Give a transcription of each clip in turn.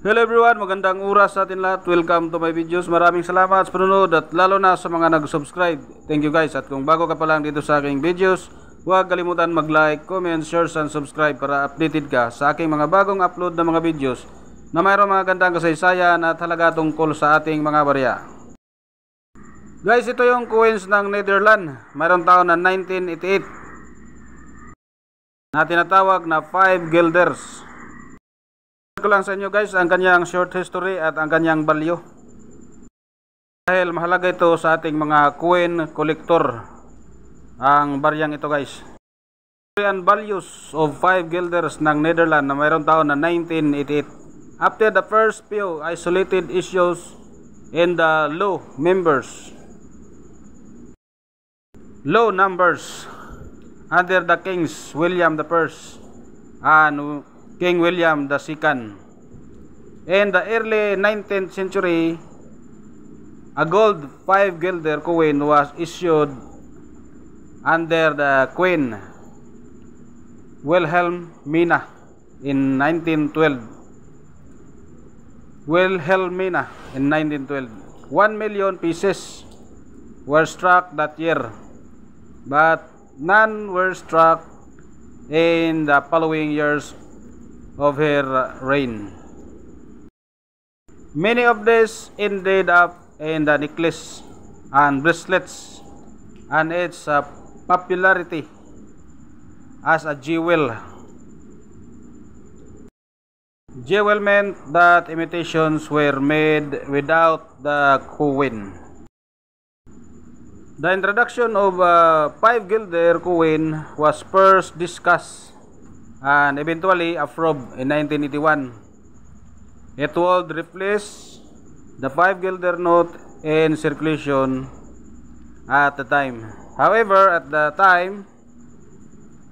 Hello everyone, magandang oras sa atin lahat. Welcome to my videos. Maraming salamat sa panunod at lalo na sa mga nag-subscribe. Thank you guys. At kung bago ka pa lang dito sa aking videos, huwag kalimutan mag-like, comment, share, and subscribe para updated ka sa aking mga bagong upload na mga videos na mayroong mga gandang kasaysayan at halaga tungkol sa ating mga barya. Guys, ito yung coins ng Netherlands. Mayroong taon na 1988 na tinatawag na 5 guilders. Ko lang sa inyo guys ang kanyang short history at ang kanyang value, dahil mahalaga ito sa ating mga coin collector ang baryang ito guys. And values of 5 guilders ng Netherlands na mayroong taon na 1988. After the first few isolated issues in the low numbers under the kings William I and King William II. In the early 19th century, a gold 5 guilder coin was issued under the Queen Wilhelmina in 1912. 1 million pieces were struck that year, but none were struck in the following years of her reign. Many of these ended up in the necklace and bracelets, and its popularity as a jewel. Jewel meant that imitations were made without the coin. The introduction of 5 guilder coin was first discussed and eventually approved in 1981. It would replace the 5 guilder note in circulation at the time. However, at the time,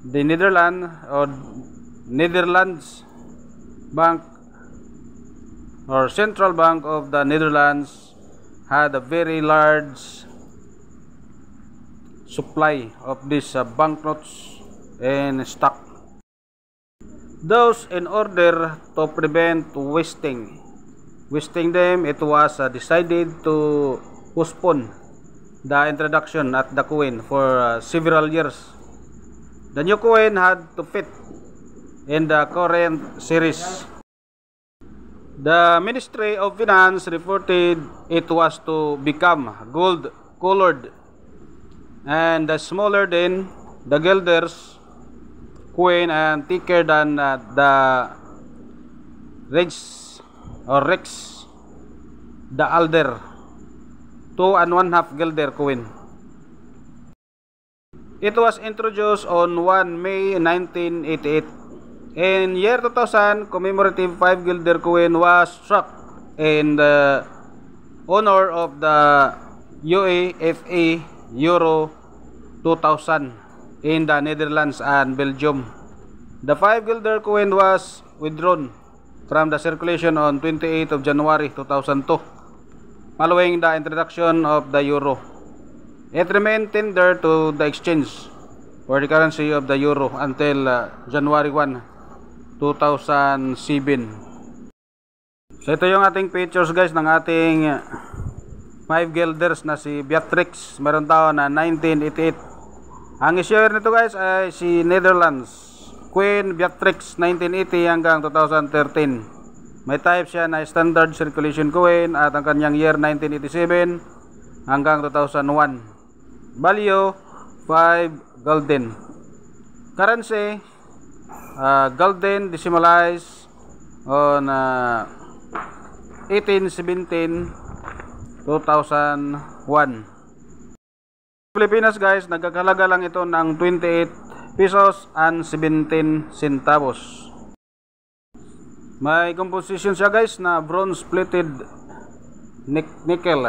the Netherlands Bank or Central Bank of the Netherlands had a very large supply of these banknotes in stock. Thus, in order to prevent wasting them, it was decided to postpone the introduction at the coin for several years. The new coin had to fit in the current series. The Ministry of Finance reported it was to become gold colored and smaller than the guilders coin and thicker than the Rex, the Alder 2 1/2 guilder coin. It was introduced on 1 May 1988. In year 2000, commemorative 5 guilder coin was struck in the honor of the UEFA Euro 2000 in the Netherlands and Belgium. The 5 guilder coin was withdrawn from the circulation on 28 of January 2002 following the introduction of the euro. It remained tender to the exchange for the currency of the euro until January 1, 2007. So ito yung ating pictures guys ng ating 5 guilders na si Beatrix, meron taon na 1988. Ang issuer nito guys ay si Netherlands Queen Beatrix 1980 hanggang 2013. May type siya na standard circulation coin at ang kanyang year 1987 hanggang 2001. Value 5 gulden. Currency gulden decimalized on 1817 2001. Pilipinas guys, nagkakalaga lang ito ng 28 pesos and 17 centavos. May composition siya guys na bronze plated nickel.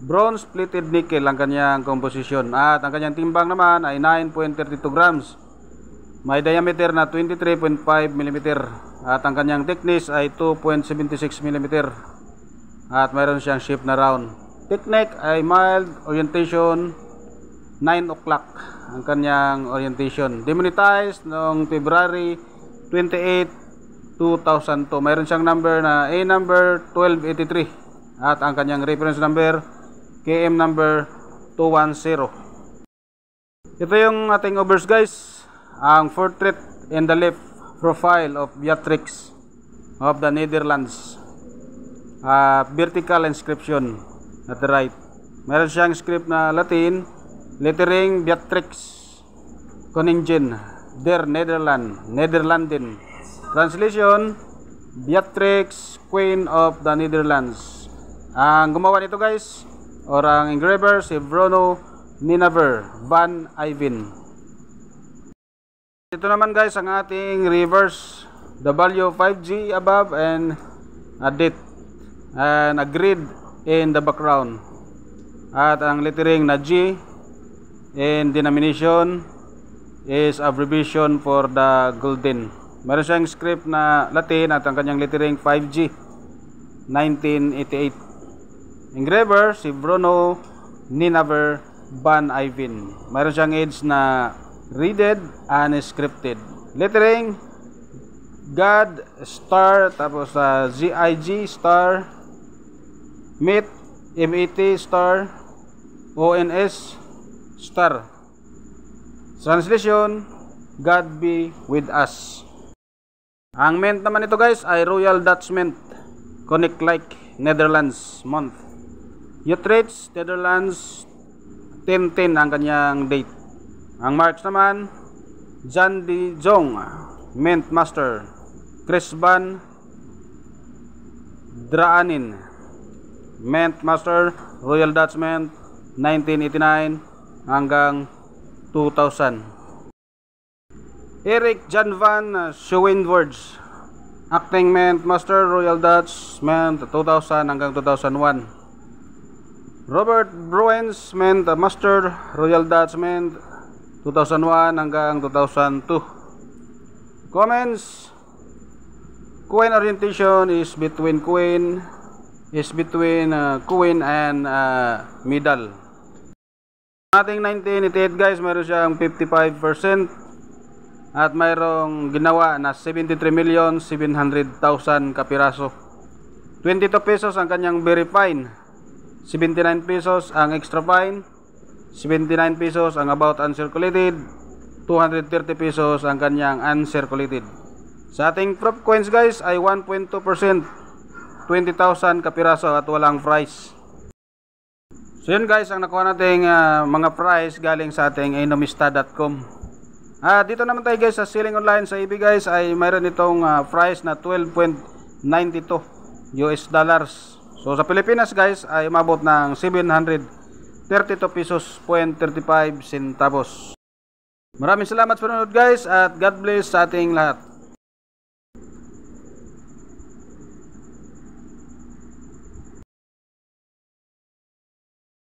Bronze plated nickel ang kanyang composition at ang kanyang timbang naman ay 9.32 grams. May diameter na 23.5 mm at ang kanyang thickness ay 2.76 mm at mayroon siyang shape na round. Technique ay mild orientation 9 o'clock ang kanyang orientation. Demonetized noong February 28, 2002. Mayroon siyang number na A number 1283 at ang kanyang reference number KM number 210. Ito yung ating obverse guys, ang portrait in the left profile of Beatrix of the Netherlands. Vertical inscription at the right. Meron siyang script na Latin, lettering Beatrix Koningin der Nederlanden. Translation, Beatrix Queen of the Netherlands. Ang gumawa nito guys, or ang engraver, si Bruno Ninnever van Ayven. Ito naman guys ang ating reverse W5G above and a date and a grid in the background. At ang lettering na G in denomination is abbreviation for the golden. Meron siyang script na Latin at ang kanyang lettering 5G 1988. Engraver si Bruno Ninnever van Ayven. Meron siyang edge na readed and scripted. Lettering God star, tapos ZIG star, MET MET star, ONS star. Translation, God be with us. Ang mint naman ito guys ay Royal Dutch Mint, Koninklijk Netherlands month. Utrecht, Netherlands, 1010 ang kanyang date. Ang marks naman, Jan de Jong, Mint Master, Chris van Draanin, Mint Master, Royal Dutch Mint, 1989 hanggang 2000. Eric Jan van Schoenwords, Acting Mint Master, Royal Dutch Mint, 2000 hanggang 2001. Robert Bruins, Mint Master, Royal Dutch Mint, 2001 hanggang 2002. Comments: Queen orientation is between queen and middle. Ating 1988 guys, mayroon siyang 55% at mayroong ginawa na 73,700,000 kapiraso. 22 pesos ang kanyang very fine, 79 pesos ang extra fine, 79 pesos ang about uncirculated, 230 pesos ang kanyang uncirculated. Sa ating proof coins guys ay 1.2%, 20,000 kapiraso at walang price. So yun guys ang nakuha nating mga price galing sa ating enomista.com. Dito naman tayo guys sa selling online sa eBay guys ay mayroon itong price na 12.92 US dollars. So sa Pilipinas guys ay umabot ng 732 pesos 0.35 centavos. Maraming salamat sa panonood guys at God bless sa ating lahat.